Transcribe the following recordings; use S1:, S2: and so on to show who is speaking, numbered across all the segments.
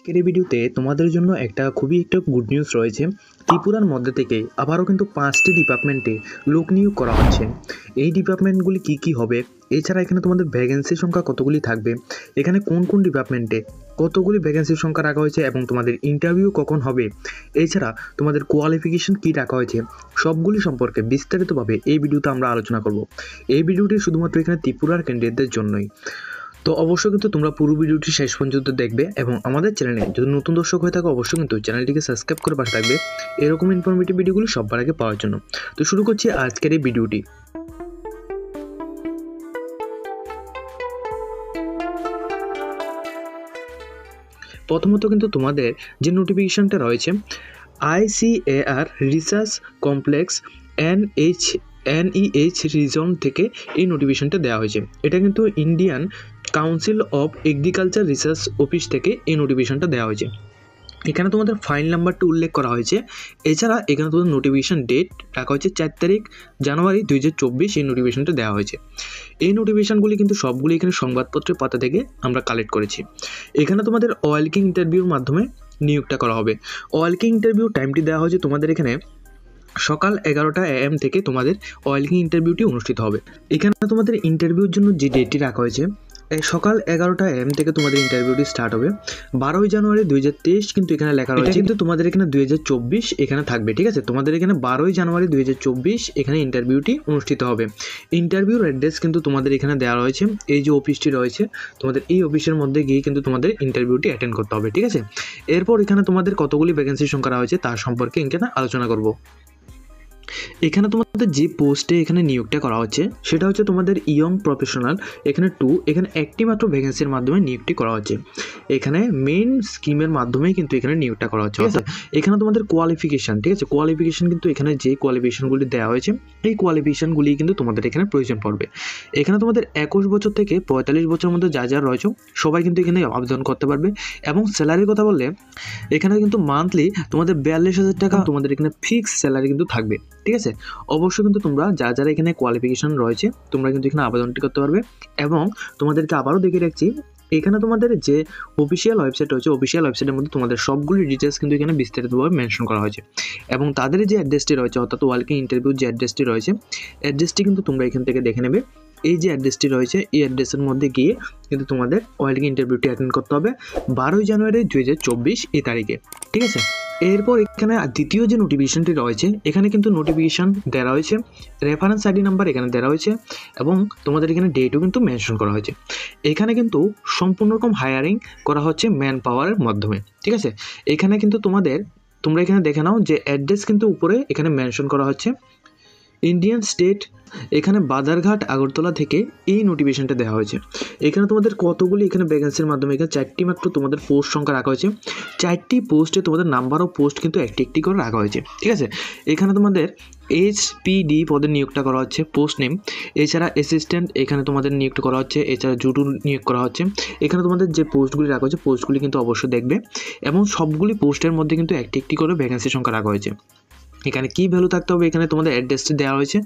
S1: আজকের এই ভিডিওতে তোমাদের জন্য একটা গুড নিউজ রয়েছে। ত্রিপুরার মধ্যে থেকে আবারও কিন্তু 5টি ডিপার্টমেন্টে লোক নিয়োগ করা হচ্ছে। এই ডিপার্টমেন্টগুলি কি হবে, এছাড়া এখানে তোমাদের ভ্যাকেন্সির সংখ্যা কতগুলি থাকবে, এখানে কোন কোন ডিপার্টমেন্টে কতগুলি ভ্যাকেন্সির সংখ্যা রাখা হয়েছে এবং তোমাদের ইন্টারভিউ কখন হবে, এছাড়া তোমাদের কোয়ালিফিকেশন কী রাখা হয়েছে, সবগুলি সম্পর্কে বিস্তারিতভাবে এই ভিডিওতে আমরা আলোচনা করব। এই ভিডিওটি শুধুমাত্র এখানে ত্রিপুরার ক্যান্ডিডেটদের জন্যই। তো অবশ্যই কিন্তু তোমরা পুরো ভিডিওটি শেষ পর্যন্ত দেখবে এবং আমাদের চ্যানেলে যদি নতুন দর্শক হয়ে থাকো অবশ্যই কিন্তু চ্যানেলটিকে সাবস্ক্রাইব করে পাশে থাকবে এরকম ইনফরমেটিভ ভিডিওগুলো সবার আগে পাওয়ার জন্য। তো শুরু করছি আজকের এই ভিডিওটি। প্রথমত কিন্তু তোমাদের যে নোটিফিকেশনটা রয়েছে ICAR research complex NEH reason থেকে এই নোটিফিকেশনটা দেওয়া হয়েছে। এটা কিন্তু Indian council of agriculture research office থেকে এই নোটিফিকেশনটা দেওয়া হয়েছে। এখানে তোমাদের ফাইল নাম্বারটা উল্লেখ করা হয়েছে। এছাড়া এখানে তোমাদের নোটিফিকেশন ডেট রাখা হয়েছে 4 তারিখ জানুয়ারি 2024 এই নোটিফিকেশনটা দেওয়া হয়েছে। এই নোটিফিকেশনগুলি কিন্তু সবগুলি এখানে সংবাদপত্রের পাতা থেকে আমরা কালেক্ট করেছি। এখানে তোমাদের ওয়েলকাম ইন্টারভিউর মাধ্যমে নিয়োগটা করা হবে। ওয়েলকাম ইন্টারভিউ টাইমটি দেওয়া হয়েছে তোমাদের এখানে সকাল 11টা AM থেকে তোমাদের ওয়েলকাম ইন্টারভিউটি অনুষ্ঠিত হবে। এখানে তোমাদের ইন্টারভিউর জন্য যে ডেটটি রাখা হয়েছে সকাল 11টা AM থেকে তোমাদের ইন্টারভিউটি স্টার্ট হবে। 12 জানুয়ারি 2023 কিন্তু এখানে লেখা রয়েছে, কিন্তু তোমাদের এখানে 2024 এখানে থাকবে। ঠিক আছে, তোমাদের এখানে 12 জানুয়ারি 2024 এখানে ইন্টারভিউটি অনুষ্ঠিত হবে। ইন্টারভিউর অ্যাড্রেস কিন্তু তোমাদের এখানে দেওয়া রয়েছে। এই যে অফিসটি রয়েছে তোমাদের এই অফিসের মধ্যে গিয়ে কিন্তু তোমাদের ইন্টারভিউটি অ্যাটেন্ড করতে হবে। ঠিক আছে, এরপর এখানে তোমাদের কতগুলি ভ্যাকেন্সির সংখ্যা রয়েছে তার সম্পর্কে এখানে আলোচনা করব। এখানে তোমাদের যে পোস্টে এখানে নিয়োগটা করা হচ্ছে সেটা হচ্ছে তোমাদের ইয়ং প্রফেশনাল। এখানে 2 এখানে একটি মাত্র ভ্যাকেন্সির মাধ্যমে নিয়োগটি করা হচ্ছে। এখানে মেইন স্কিমের মাধ্যমেই কিন্তু এখানে নিয়োগটা করা হচ্ছে। এখানে তোমাদের কোয়ালিফিকেশান, ঠিক আছে, কোয়ালিফিকেশান কিন্তু এখানে যে কোয়ালিফিকেশানগুলি দেওয়া হয়েছে এই কোয়ালিফিকেশানগুলি কিন্তু তোমাদের এখানে প্রয়োজন পড়বে। এখানে তোমাদের 21 বছর থেকে 45 বছরের মধ্যে যা রয়েছে সবাই কিন্তু এখানে আবেদন করতে পারবে। এবং স্যালারির কথা বললে এখানে কিন্তু মান্থলি তোমাদের 42,000 টাকা তোমাদের এখানে ফিক্সড স্যালারি কিন্তু থাকবে। ঠিক আছে, অবশ্যই কিন্তু তোমরা যারা এখানে কোয়ালিফিকেশন রয়েছে তোমরা কিন্তু এখানে আবেদনটি করতে পারবে। এবং তোমাদেরকে আবারও দেখিয়ে রাখছি এখানে তোমাদের যে অফিসিয়াল ওয়েবসাইট রয়েছে অফিসিয়াল ওয়েবসাইটের মধ্যে তোমাদের সবগুলি ডিটেলস কিন্তু এখানে বিস্তারিতভাবে মেনশন করা হয়েছে। এবং তাদের যে অ্যাড্রেসটি রয়েছে অর্থাৎ ওয়েলকাম ইন্টারভিউ যে অ্যাড্রেসটি রয়েছে অ্যাড্রেসটি কিন্তু তোমরা এখান থেকে দেখে নেবে। এই যে অ্যাড্রেসটি রয়েছে এই অ্যাড্রেসের মধ্যে গিয়ে কিন্তু তোমাদের ওয়েলকাম ইন্টারভিউটি অ্যাটেন্ড করতে হবে 12 জানুয়ারি 2024 এই তারিখে। ঠিক আছে, এরপর এখানে দ্বিতীয় যে নোটিফিকেশনটি রয়েছে এখানে কিন্তু নোটিফিকেশন দেওয়া হয়েছে, রেফারেন্স ID নাম্বার এখানে দেওয়া হয়েছে এবং তোমাদের এখানে ডেটও কিন্তু মেনশন করা হয়েছে। এখানে কিন্তু সম্পূর্ণ রকম হায়ারিং করা হচ্ছে ম্যান পাওয়ারের মাধ্যমে। ঠিক আছে, এখানে কিন্তু তোমরা এখানে দেখে নাও যে অ্যাড্রেস কিন্তু উপরে এখানে মেনশন করা হচ্ছে ইন্ডিয়ান স্টেট, এখানে বাদারঘাট আগরতলা থেকে এই নোটিফিকেশনটা দেওয়া হয়েছে। এখানে তোমাদের কতগুলি এখানে ভ্যাকেন্সির মাধ্যমে এখানে 4টি মাত্র তোমাদের পোস্ট সংখ্যা রাখা হয়েছে। 4টি পোস্টে তোমাদের নাম্বার অফ পোস্ট কিন্তু একটি করে রাখা হয়েছে। ঠিক আছে, এখানে তোমাদের SPD পদের নিয়োগটা করা হচ্ছে পোস্ট নেম। এছাড়া অ্যাসিস্ট্যান্ট এখানে তোমাদের নিয়োগটা করা হচ্ছে। এছাড়া জুডু নিয়োগ করা হচ্ছে। এখানে তোমাদের যে পোস্টগুলি রাখা হয়েছে পোস্টগুলি কিন্তু অবশ্যই দেখবে এবং সবগুলি পোস্টের মধ্যে কিন্তু একটি করে ভ্যাকেন্সির সংখ্যা রাখা হয়েছে। এখানে কি ভ্যালু থাকতে হবে এখানে তোমাদের অ্যাড্রেসটি দেওয়া হয়েছে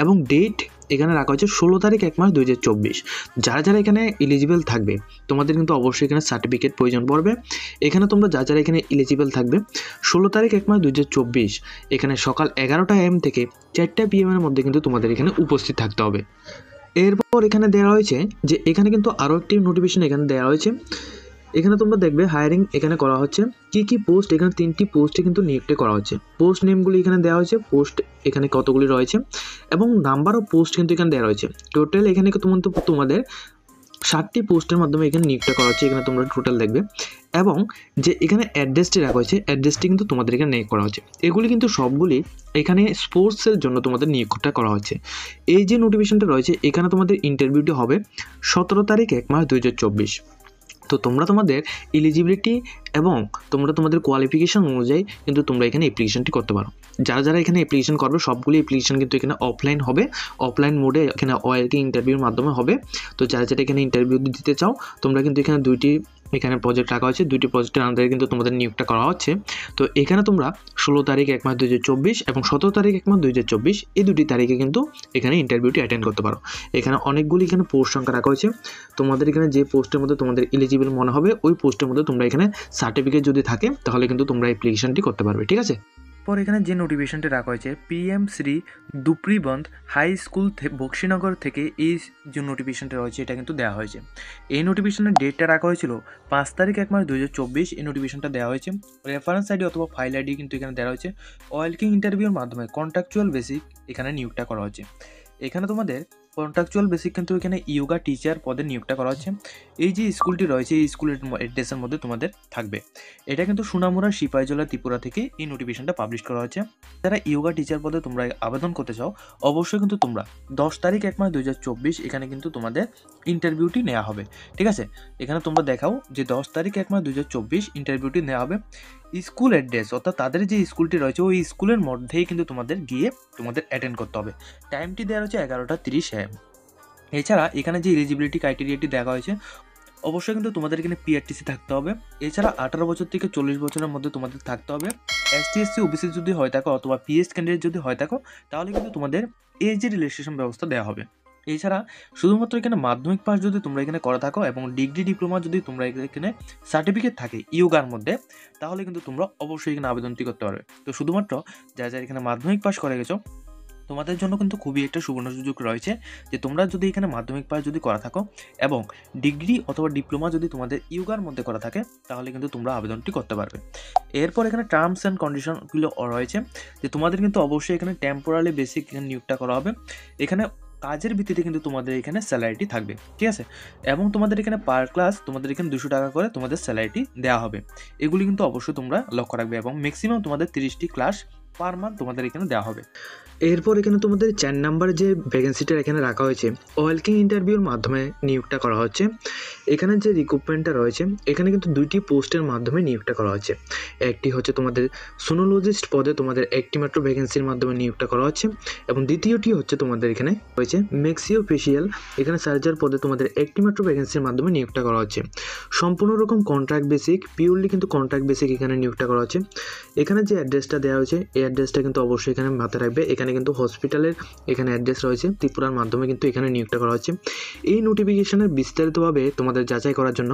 S1: এবং ডেট এখানে রাখা হয়েছে 16 তারিখ 1 মাস 2024। যারা এখানে এলিজিবল থাকবে তোমাদের কিন্তু অবশ্যই এখানে সার্টিফিকেট প্রয়োজন পড়বে। এখানে তোমরা যারা এখানে এলিজিবল থাকবে 16 তারিখ 1 মাস 2024 এখানে সকাল 11টা AM থেকে 4টা PM এর মধ্যে কিন্তু তোমাদের এখানে উপস্থিত থাকতে হবে। এরপর এখানে দেওয়া হয়েছে যে এখানে কিন্তু আরও একটি নোটিফিকেশন এখানে দেওয়া হয়েছে। এখানে তোমরা দেখবে হায়ারিং এখানে করা হচ্ছে কি পোস্ট, এখানে 3টি পোস্টে কিন্তু নিয়োগটা করা হচ্ছে। পোস্ট নেমগুলি এখানে দেওয়া হয়েছে, পোস্ট এখানে কতগুলি রয়েছে এবং নাম্বার অফ পোস্ট কিন্তু এখানে দেওয়া রয়েছে। টোটাল এখানে তোমাদের 7টি পোস্টের মাধ্যমে এখানে নিয়োগটা করা হচ্ছে। এখানে তোমরা টোটাল দেখবে এবং যে এখানে অ্যাড্রেসটি রাখা হয়েছে অ্যাড্রেসটি কিন্তু তোমাদের এখানে নিয়োগ করা হচ্ছে। এগুলি কিন্তু সবগুলি এখানে স্পোর্টসের জন্য তোমাদের নিয়োগটা করা হচ্ছে। এই যে নোটিফিকেশনটা রয়েছে এখানে তোমাদের ইন্টারভিউটি হবে 17 তারিখ 1 মাস 2024। তো তোমরা তোমাদের এলিজিবিলিটি এবং তোমাদের কোয়ালিফিকেশান অনুযায়ী কিন্তু তোমরা এখানে অ্যাপ্লিকেশনটি করতে পারো। যারা এখানে অ্যাপ্লিকেশন করবে সবগুলি অ্যাপ্লিকেশন কিন্তু এখানে অফলাইন হবে, অফলাইন মোডে এখানে ওয়েলকাম ইন্টারভিউর মাধ্যমে হবে। তো যারা এখানে ইন্টারভিউ দিতে চাও তোমরা কিন্তু এখানে 2টি এখানে প্রজেক্ট রাখা হয়েছে, 2টি প্রজেক্টের আন্ডারে কিন্তু তোমাদের নিয়োগটা করা হচ্ছে। তো এখানে তোমরা 16 তারিখ 1 মাস 2024 এবং 17 তারিখ 1 মাস 2024 এই 2টি তারিখে কিন্তু এখানে ইন্টারভিউটি অ্যাটেন্ড করতে পারো। এখানে অনেকগুলি এখানে পোস্ট সংখ্যা রাখা হয়েছে। তোমাদের এখানে যে পোস্টের মধ্যে তোমাদের এলিজিবল মনে হবে ওই পোস্টের মধ্যে তোমরা এখানে সার্টিফিকেট যদি থাকে তাহলে কিন্তু তোমরা অ্যাপ্লিকেশনটি করতে পারবে, ঠিক আছে। পর এখানে যে নোটিফিকেশনটি রাখা হয়েছে PM শ্রী দুপ্রিবন্ধ হাই স্কুল বক্সিনগর থেকে এই যে নোটিফিকেশনটা রয়েছে এটা কিন্তু দেওয়া হয়েছে। এই নোটিফিকেশনের ডেটটা রাখা হয়েছিল 5 তারিখ 1 মাস 2024। এই নোটিফিকেশনটা দেওয়া হয়েছে। রেফারেন্স আইডি অথবা ফাইল আইডি কিন্তু এখানে দেওয়া হয়েছে। ওয়েলকিং ইন্টারভিউর মাধ্যমে কন্ট্রাকচুয়াল বেসিক এখানে নিয়োগটা করা হয়েছে। এখানে তোমাদের কন্ট্রাকচুয়াল বেসিক কিন্তু এখানে ইয়োগা টিচার পদে নিয়োগটা করা হচ্ছে। এই যে স্কুলটি রয়েছে এই স্কুলের অ্যাড্রেসের মধ্যে তোমাদের থাকবে। এটা কিন্তু সোনামুড়া সিপাহীজলা ত্রিপুরা থেকে এই নোটিফিকেশনটা পাবলিশ করা হচ্ছে। যারা ইয়োগা টিচার পদে তোমরা আবেদন করতে চাও অবশ্যই কিন্তু তোমরা 10 তারিখ 1 মাস 2024 এখানে কিন্তু তোমাদের ইন্টারভিউটি নেওয়া হবে, ঠিক আছে। এখানে তোমরা দেখাও যে 10 তারিখ 1 মাস 2024 ইন্টারভিউটি নেওয়া হবে। স্কুল অ্যাড্রেস অর্থাৎ তাদের যে স্কুলটি রয়েছে ওই স্কুলের মধ্যেই কিন্তু তোমাদের গিয়ে তোমাদের অ্যাটেন্ড করতে হবে। টাইমটি দেওয়া হচ্ছে 11:30 AM। এছাড়া এখানে যে এলিজিবিলিটি ক্রাইটেরিয়াটি দেখা হয়েছে অবশ্যই কিন্তু তোমাদের এখানে PRTC থাকতে হবে। এছাড়া 18 বছর থেকে 40 বছরের মধ্যে তোমাদের থাকতে হবে। ST SC OBC যদি হয় থাকো অথবা PS ক্যান্ডিডেট যদি হয় থাকো তাহলে কিন্তু তোমাদের এজ রিল্যাক্সেশন ব্যবস্থা দেওয়া হবে। এছাড়া শুধুমাত্র এখানে মাধ্যমিক পাস যদি তোমরা এখানে করে থাকো এবং ডিগ্রি ডিপ্লোমা যদি তোমরা এখানে সার্টিফিকেট থাকে ইয়োগার মধ্যে তাহলে কিন্তু তোমরা অবশ্যই এখানে আবেদনটি করতে পারবে। তো শুধুমাত্র যারা এখানে মাধ্যমিক পাস করে গেছো তোমাদের জন্য কিন্তু খুবই একটা সুবর্ণ সুযোগ রয়েছে যে তোমরা যদি এখানে মাধ্যমিক পাস যদি করা থাকো এবং ডিগ্রি অথবা ডিপ্লোমা যদি তোমাদের ইয়োগার মধ্যে করা থাকে তাহলে কিন্তু তোমরা আবেদনটি করতে পারবে। এরপর এখানে টার্মস অ্যান্ড কন্ডিশনগুলো রয়েছে যে তোমাদের কিন্তু অবশ্যই এখানে টেম্পোরারি বেসিক এখানে নিয়োগটা করা হবে। এখানে কাজের ভিত্তিতে কিন্তু তোমাদের এখানে স্যালারিটি থাকবে, ঠিক আছে। এবং তোমাদের এখানে পার ক্লাস তোমাদের এখানে 200 টাকা করে তোমাদের স্যালারিটি দেওয়া হবে। এগুলি কিন্তু অবশ্যই তোমরা লক্ষ্য রাখবে এবং ম্যাক্সিমাম তোমাদের 30টি ক্লাস পার মান্থ তোমাদের এখানে দেওয়া হবে। এরপর এখানে তোমাদের 4 নাম্বার যে ভ্যাকেন্সিটা এখানে রাখা হয়েছে ওয়েলকিং ইন্টারভিউর মাধ্যমে নিয়োগটা করা হচ্ছে। এখানে যে রিক্রুটমেন্টটা রয়েছে এখানে কিন্তু 2টি পোস্টের মাধ্যমে নিয়োগটা করা হচ্ছে। একটি হচ্ছে তোমাদের সোনোলজিস্ট পদে তোমাদের একটি মাত্র ভ্যাকেন্সির মাধ্যমে নিয়োগটা করা হচ্ছে এবং দ্বিতীয়টি হচ্ছে তোমাদের এখানে রয়েছে ম্যাক্সিও ফেশিয়াল এখানে সার্জার পদে তোমাদের একটি মাত্র ভ্যাকেন্সির মাধ্যমে নিয়োগটা করা হচ্ছে। সম্পূর্ণ রকম কন্ট্রাক্ট বেসিক পিওরলি কিন্তু কন্ট্রাক্ট বেসিক এখানে নিয়োগটা করা হচ্ছে। এখানে যে অ্যাড্রেসটা দেওয়া হয়েছে এই অ্যাড্রেসটা কিন্তু অবশ্যই এখানে মাথায় রাখবে। এখানে কিন্তু হসপিটালের এখানে অ্যাড্রেস রয়েছে ত্রিপুরার মাধ্যমে কিন্তু এখানে নিয়োগটা করা হচ্ছে। এই নোটিফিকেশনের বিস্তারিতভাবে তোমাদের যাচাই করার জন্য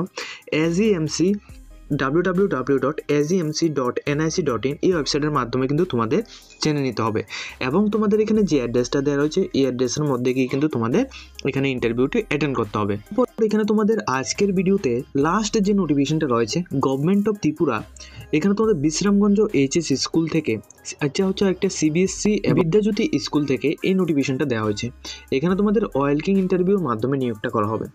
S1: www.azemc.nic.in এই ওয়েবসাইটের মাধ্যমে কিন্তু তোমাদের জেনে নিতে হবে এবং তোমাদের এখানে যে অ্যাড্রেসটা দেওয়া রয়েছে এই অ্যাড্রেসের মধ্যে গিয়ে কিন্তু তোমাদের এখানে ইন্টারভিউটি অ্যাটেন্ড করতে হবে। এখানে তোমাদের আজকের ভিডিওতে লাস্ট যে নোটিফিকেশনটা রয়েছে গভর্নমেন্ট অফ ত্রিপুরা এখানে তোমাদের বিশ্রামগঞ্জ HS স্কুল থেকে আচ্ছা হচ্ছে একটা CBSC বিদ্যাজ্যোতি স্কুল থেকে এই নোটিফিকেশনটা দেওয়া হয়েছে। এখানে তোমাদের ওয়েলকিং ইন্টারভিউর মাধ্যমে নিয়োগটা করা হবে।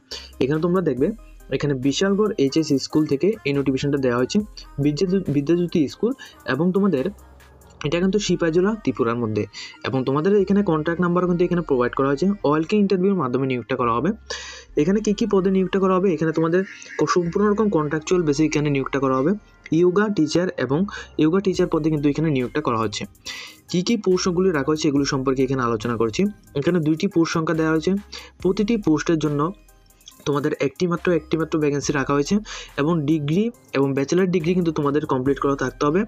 S1: এখানে তোমরা দেখবে এখানে বিশালগড় HS স্কুল থেকে এই নোটিফিকেশনটা দেওয়া হয়েছে বিদ্যাজ্যোতি স্কুল এবং তোমাদের এটা কিন্তু সিপাহীজলা ত্রিপুরার মধ্যে এবং তোমাদের এখানে কন্ট্যাক্ট নাম্বারও কিন্তু এখানে প্রোভাইড করা হয়েছে। ওয়েলকিং ইন্টারভিউর মাধ্যমে নিয়োগটা করা হবে। এখানে কী পদে নিয়োগটা করা হবে এখানে তোমাদের সম্পূর্ণ রকম কন্ট্রাকচুয়াল বেসিক এখানে নিয়োগটা করা হবে। ইয়োগা টিচার এবং ইয়োগা টিচার পদে কিন্তু এখানে নিয়োগটা করা হচ্ছে। কী পোস্টগুলি রাখা হয়েছে এগুলো সম্পর্কে এখানে আলোচনা করছি। এখানে 2টি পোস্ট সংখ্যা দেওয়া হয়েছে। প্রতিটি পোস্টের জন্য তোমাদের একটি মাত্র ভ্যাকেন্সি রাখা হয়েছে এবং ডিগ্রি এবং ব্যাচেলার ডিগ্রি কিন্তু তোমাদের কমপ্লিট করা থাকতে হবে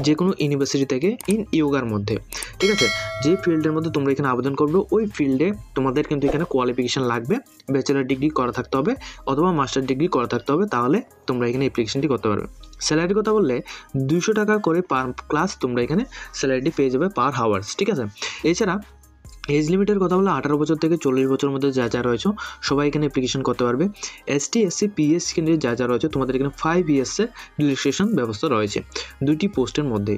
S1: যে কোনো ইউনিভার্সিটি থেকে ইন ইয়োগার মধ্যে, ঠিক আছে। যে ফিল্ডের মধ্যে তোমরা এখানে আবেদন করবে ওই ফিল্ডে তোমাদের কিন্তু এখানে কোয়ালিফিকেশান লাগবে, ব্যাচেলার ডিগ্রি করা থাকতে হবে অথবা মাস্টার ডিগ্রি করা থাকতে হবে, তাহলে তোমরা এখানে অ্যাপ্লিকেশনটি করতে পারবে। স্যালারির কথা বললে 200 টাকা করে পার ক্লাস তোমরা এখানে স্যালারিটি পেয়ে যাবে পার হাওয়ার্স, ঠিক আছে। এছাড়া এজ লিমিটের কথা বলে 18 বছর থেকে 40 বছরের মধ্যে যা রয়েছে সবাই এখানে অ্যাপ্লিকেশন করতে পারবে। ST SC PS কেন্দ্রে যা রয়েছে তোমাদের এখানে 5 ইয়ার্সের রিল্যাক্সেশন ব্যবস্থা রয়েছে 2টি পোস্টের মধ্যে।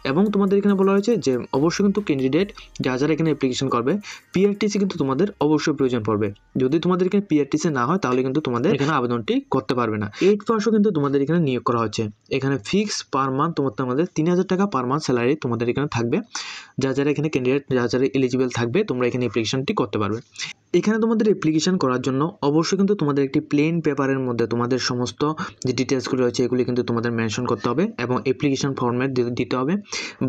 S1: এবং তোমাদের এখানে বলা হয়েছে যে অবশ্যই কিন্তু ক্যান্ডিডেট যারা এখানে অ্যাপ্লিকেশন করবে PRTC কিন্তু তোমাদের অবশ্যই প্রয়োজন পড়বে। যদি তোমাদের এখানে PRTC না হয় তাহলে কিন্তু তোমাদের এখানে আবেদনটি করতে পারবে না। 8% কিন্তু তোমাদের এখানে নিয়োগ করা হচ্ছে। এখানে ফিক্স পার মান্থ তোমাদের 3000 টাকা পার মান্থ স্যালারি তোমাদের এখানে থাকবে। যারা এখানে ক্যান্ডিডেট যারা এলিজিবল থাকবে তোমরা এখানে অ্যাপ্লিকেশনটি করতে পারবে। এখানে তোমাদের অ্যাপ্লিকেশন করার জন্য অবশ্যই কিন্তু তোমাদের একটি প্লেন পেপারের মধ্যে তোমাদের সমস্ত যে ডিটেলসগুলো রয়েছে এগুলি কিন্তু তোমাদের মেনশন করতে হবে এবং অ্যাপ্লিকেশন ফর্ম্যাট দিতে হবে।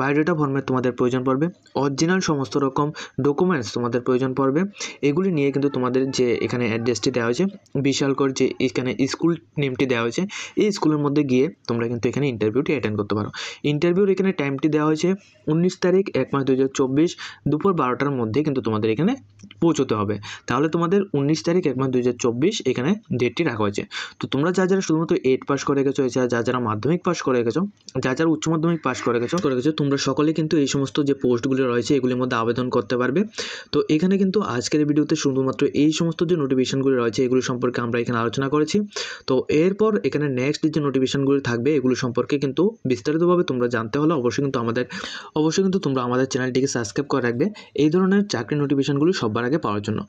S1: বায়োডাটা ফর্ম্যাট তোমাদের প্রয়োজন পড়বে, অরিজিনাল সমস্ত রকম ডকুমেন্টস তোমাদের প্রয়োজন পড়বে। এগুলি নিয়ে কিন্তু তোমাদের যে এখানে অ্যাড্রেসটি দেওয়া হয়েছে বিশালকর, যে এখানে স্কুল নেমটি দেওয়া হয়েছে, এই স্কুলের মধ্যে গিয়ে তোমরা কিন্তু এখানে ইন্টারভিউটি অ্যাটেন্ড করতে পারো। ইন্টারভিউর এখানে টাইমটি দেওয়া হয়েছে 19 তারিখ 1 মাস 2024 দুপুর 12টার মধ্যে কিন্তু তোমাদের এখানে পৌঁছতে হবে। তাহলে তোমাদের 19 তারিখ 1 মাস 2024 এখানে ডেটটি রাখা হয়েছে। তো তোমরা যারা শুধুমাত্র 8 পাস করে গেছো, এছাড়া যারা মাধ্যমিক পাস করে গেছো, যারা উচ্চ মাধ্যমিক পাস করে গেছো তোমরা সকলে কিন্তু এই সমস্ত যে পোস্টগুলি রয়েছে এগুলির মধ্যে আবেদন করতে পারবে। তো এখানে কিন্তু আজকের ভিডিওতে শুধুমাত্র এই সমস্ত যে নোটিফিকেশনগুলি রয়েছে এগুলি সম্পর্কে আমরা এখানে আলোচনা করেছি। তো এরপর এখানে নেক্সট যে নোটিফিকেশনগুলি থাকবে এগুলো সম্পর্কে কিন্তু বিস্তারিতভাবে তোমরা জানতে হলে অবশ্যই কিন্তু তোমরা আমাদের চ্যানেলটিকে সাবস্ক্রাইব করে রাখবে এই ধরনের চাকরি নোটিফিকেশনগুলি সবার আগে পাওয়ার জন্য।